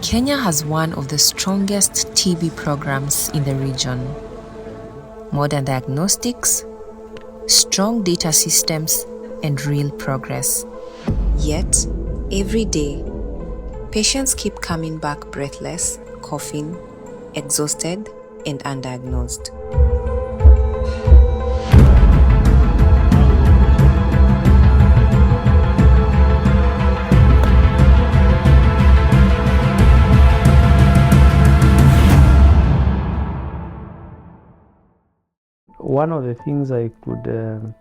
Kenya has one of the strongest TB programs in the region. Modern diagnostics, strong data systems, and real progress. Yet, every day, patients keep coming back breathless, coughing, exhausted, and undiagnosed. One of the things I could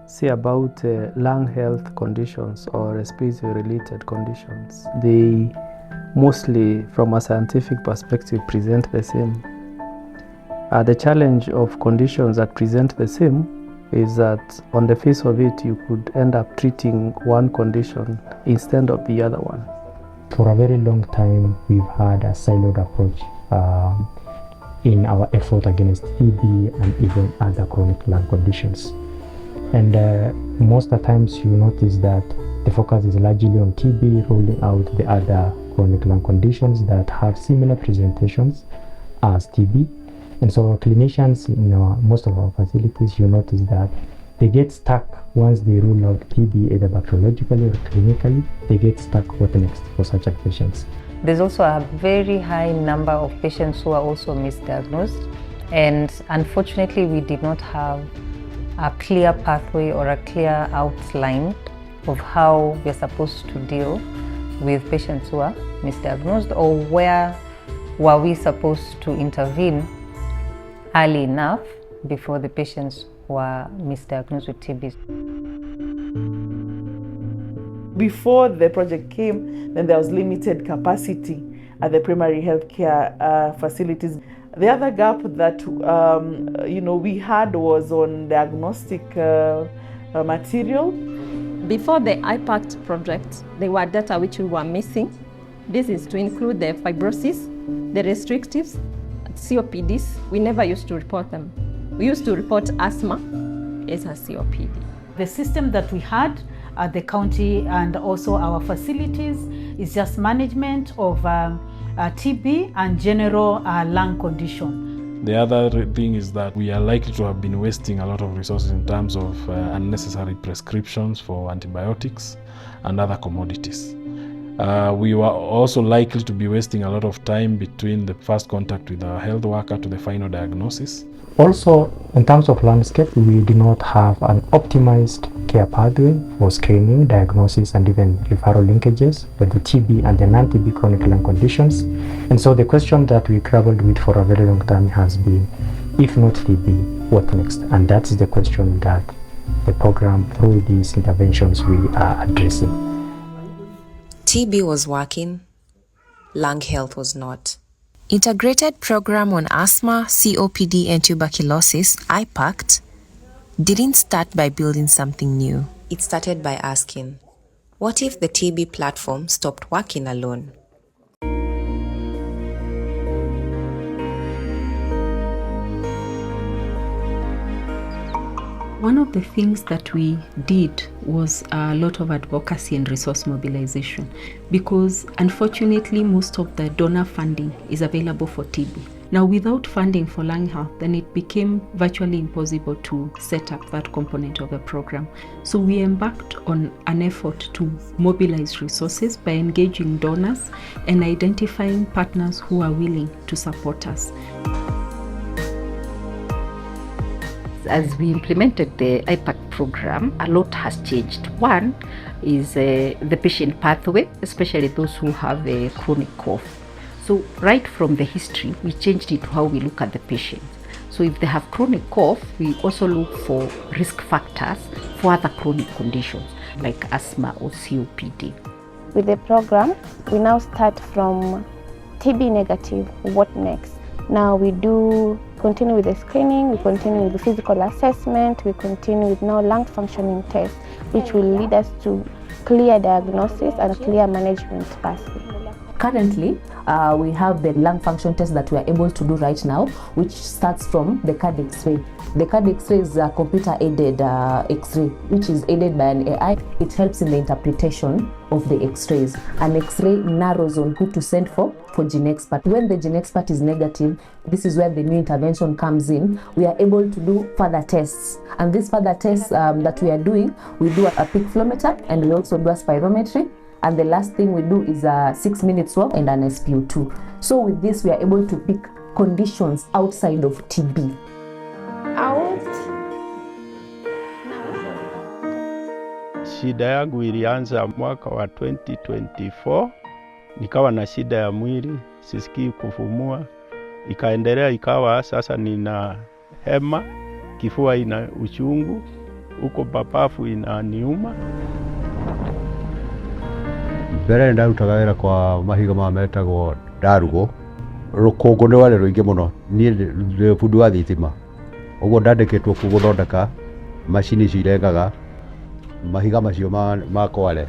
say about lung health conditions or respiratory-related conditions, they mostly, from a scientific perspective, present the same. The challenge of conditions that present the same is that on the face of it, you could end up treating one condition instead of the other one. For a very long time, we've had a siloed approach in our effort against TB and even other chronic lung conditions. And most of the times you notice that the focus is largely on TB, ruling out the other chronic lung conditions that have similar presentations as TB. And so clinicians in most of our facilities, you notice that they get stuck once they rule out TB, either bacteriologically or clinically. They get stuck what next for such patients. There's also a very high number of patients who are also misdiagnosed, and unfortunately we did not have a clear pathway or a clear outline of how we're supposed to deal with patients who are misdiagnosed, or where were we supposed to intervene early enough before the patients were misdiagnosed with TB. Before the project came, then there was limited capacity at the primary healthcare facilities. The other gap that we had was on diagnostic material. Before the iPACT project, there were data which we were missing. This is to include the fibrosis, the restrictives, COPDs. We never used to report them. We used to report asthma as a COPD. The system that we had at the county and also our facilities is just management of TB and general lung condition. The other thing is that we are likely to have been wasting a lot of resources in terms of unnecessary prescriptions for antibiotics and other commodities. We were also likely to be wasting a lot of time between the first contact with our health worker to the final diagnosis. Also, in terms of landscape, we do not have an optimized care pathway for screening, diagnosis, and even referral linkages for the TB and the non-TB chronic lung conditions. And so the question that we grappled with for a very long time has been, if not TB, what next? And that's the question that the program, through these interventions, we are addressing. TB was working, lung health was not. Integrated Program on Asthma, COPD, and Tuberculosis, iPACT, didn't start by building something new. It started by asking, what if the TB platform stopped working alone? One of the things that we did was a lot of advocacy and resource mobilization, because unfortunately most of the donor funding is available for TB. Now, without funding for lung health, then it became virtually impossible to set up that component of the program. So we embarked on an effort to mobilize resources by engaging donors and identifying partners who are willing to support us. As we implemented the iPACT program, a lot has changed. One is the patient pathway, especially those who have a chronic cough. So right from the history, we changed it to how we look at the patients. So if they have chronic cough, we also look for risk factors for other chronic conditions like asthma or COPD. With the program, we now start from TB negative, what next? Now we do continue with the screening, we continue with the physical assessment, we continue with now lung functioning tests, which will lead us to clear diagnosis and clear management pathway. Currently, we have the lung function test that we are able to do right now, which starts from the card X-ray. The card X-ray is a computer-aided X-ray, which is aided by an AI. It helps in the interpretation of the X-rays. An X-ray narrows on who to send for gene expert. When the gene expert is negative, this is where the new intervention comes in. We are able to do further tests. And these further tests that we are doing, we do a peak flow meter, and we also do a spirometry. And the last thing we do is a 6-minute swab and an SpO2. So with this, we are able to pick conditions outside of TB. Shida yangu ilianza mwaka wa 2024. Nikawa na shida ya mwili, sisikii kufumua. Ikaendelea ikawa sasa nina hema, kifua ina uchungu, uko papafu inaniuma. Mbere ndarutaga wĩra kwa mahiga ma metagwo ndarugo. Rũkũngũ nĩ warĩ rũingĩ mũno. Niĩ ndĩ bundi wa thitima. Ũguo ndandĩkĩtwo gũthondeka macini cirengaga mahiga macio ma Kwale.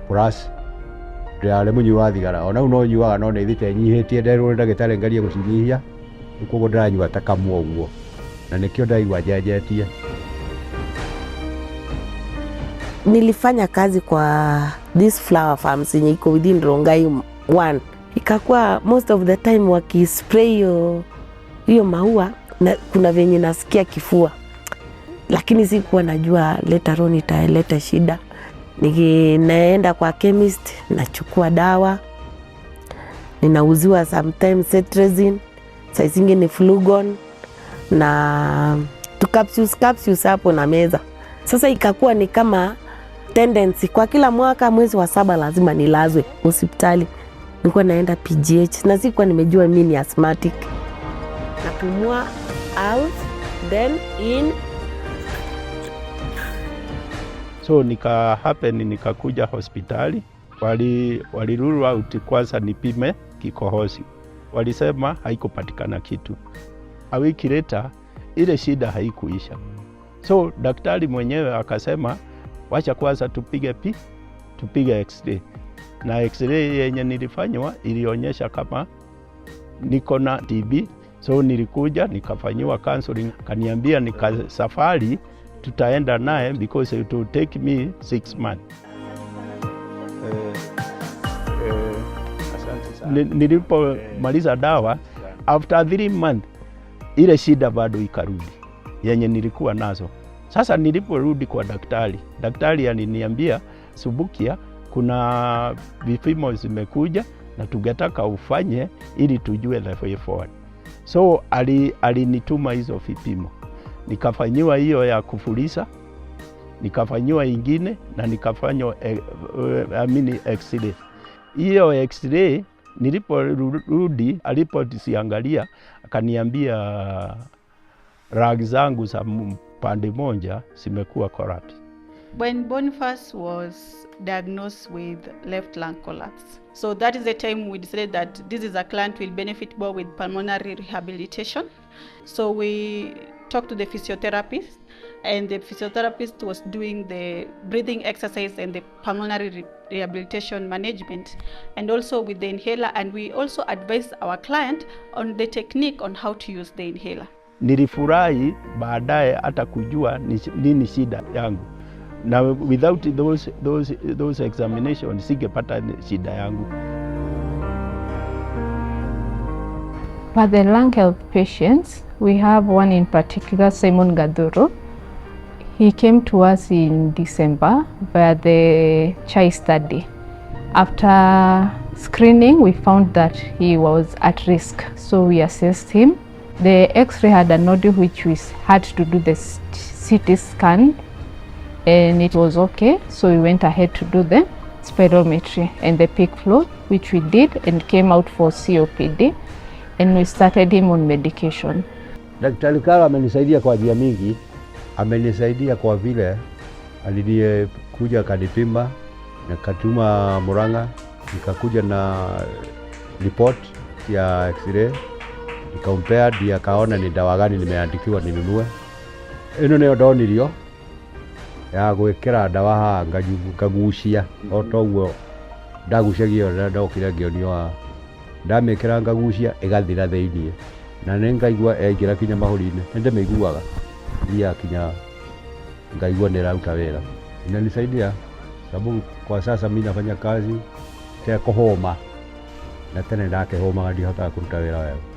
Plus ndarĩ mũnyui wa thigara. Ona no nyuaga no nĩ thite nyihĩtie, nderwo nĩ ndagĩtarĩ ngarie gũcinyihia. Ũguo ndĩranyua ta kamũ ũguo. Na nĩkĩo ndaigua njenjetie. Nilifanya kazi kwa this flower farms yenye iko within Rongai 1. Ikakuwa most of the time wakispray hiyo maua na kuna venye nasikia kifua. Lakini sikuwa najua later on italeta shida. Naenda kwa chemist, nachukua dawa. Ninauziwa sometimes cetirizine, saa zingine Flugon na capsules hapo na meza. Sasa ikakuwa ni kama tendency kwa kila mwaka mwezi wa 7 lazima nilazwe hospitali. Nilikuwa naenda PGH na sikuwa nimejua mimi ni asthmatic. Napumua out then in. So nikakuja hospitali. Walirule out kwanza nipime kikohozi. Walisema haikupatikana kitu. A wiki later ile shida haikuisha. So daktari mwenyewe akasema wacha kwanza tupige X-ray. Na X-ray yenye nilifanywa ilionyesha kama niko na TB. So nilikuja nikafanywa counseling, kaniambia safari tutaenda naye because it will take me 6 months. Nilipomaliza dawa after 3 months ile shida bado ikarudi yenye nilikuwa nazo. Sasa niliporudi kwa daktari aliniambia Subukia, kuna vipimo zimekuja na tungetaka ufanye ili tujue the way forward. So alinituma hizo vipimo. Nikafanyiwa hiyo ya kufulisa, nikafanyiwa ingine na nikafanywa X-ray. Hiyo X-ray niliporudi alipotisiangalia akaniambia rag zangu za pande moja zimekuwa corrupt. When Boniface was diagnosed with left lung collapse, so that is the time we decided that this is a client who will benefit more with pulmonary rehabilitation. So we talked to the physiotherapist, and the physiotherapist was doing the breathing exercise and the pulmonary rehabilitation management, and also with the inhaler, and we also advised our client on the technique on how to use the inhaler. Nilifurahi baadaye hata kujua nini shida yangu. Na without those examinations singepata shida yangu. For the lung health patients, we have one in particular, Simon Gaduro. He came to us in December via the CHAI study. After screening, we found that he was at risk, so we assessed him. The X-ray had a nodule which we had to do the CT scan, and it was okay, so we went ahead to do the spirometry and the peak flow, which we did, and came out for COPD, and we started him on medication. Daktari Karo amenisaidia kwa njia mingi. Amenisaidia kwa vile alikuja kanipima, nikatuma Murang'a, nikakuja na report ya X-ray, nikampea, ndiye akaona ni dawa gani nimeandikiwa ninunue. Ino nĩ ndonirio ya gwĩkĩra dawa haha ngagucia o toguo ndagucagia rĩrĩa ndokire ngĩonio ndamĩkĩra ngagucia ĩgathira thĩinĩ na nĩ ngaigua yaingĩra kinya mahũri-inĩ nĩ ndĩmĩiguaga thia kinya ngaigua nĩ ĩraruta wĩra. Inanisaidia sababu kwa sasa mimi nafanya kazi ya kuhoma na tena ndakĩhomaga ndihotaga kũruta wĩra wega.